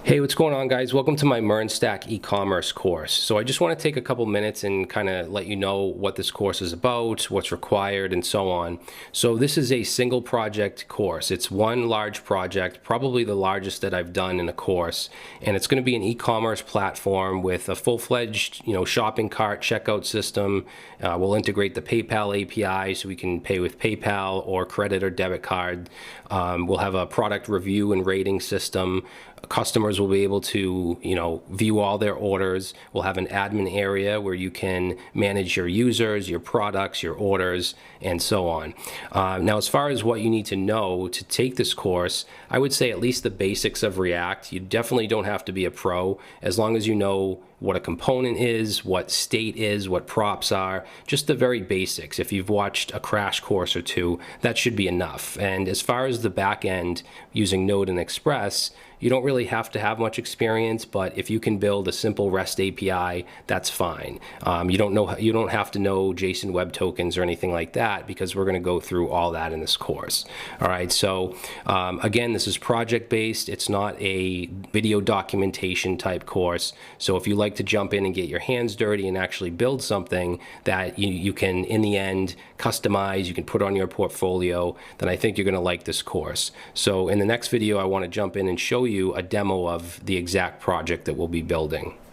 Hey, what's going on, guys? Welcome to my MERN E-Commerce course. So I just want to take a couple minutes and kind of let you know what this course is about, what's required, and so on. So this is a single project course. It's one large project, probably the largest that I've done in a course, and it's going to be an e-commerce platform with a full-fledged, shopping cart checkout system. We'll integrate the PayPal API so we can pay with PayPal or credit or debit card. We'll have a product review and rating system. Customers will be able to, view all their orders. We'll have an admin area where you can manage your users, your products, your orders, and so on. Now, as far as what you need to know to take this course, I would say at least the basics of React. You definitely don't have to be a pro, as long as you know what a component is, what state is, what props are, just the very basics. If you've watched a crash course or two, that should be enough. And as far as the back end using Node and Express, you don't really have to have much experience, but if you can build a simple REST API, that's fine. You don't have to know JSON Web Tokens or anything like that, because we're going to go through all that in this course. All right, so again, this is project-based. It's not a video documentation type course. So if you like to jump in and get your hands dirty and actually build something that you can, in the end, customize, you can put on your portfolio, then I think you're going to like this course. So in the next video, I want to jump in and show you a demo of the exact project that we'll be building.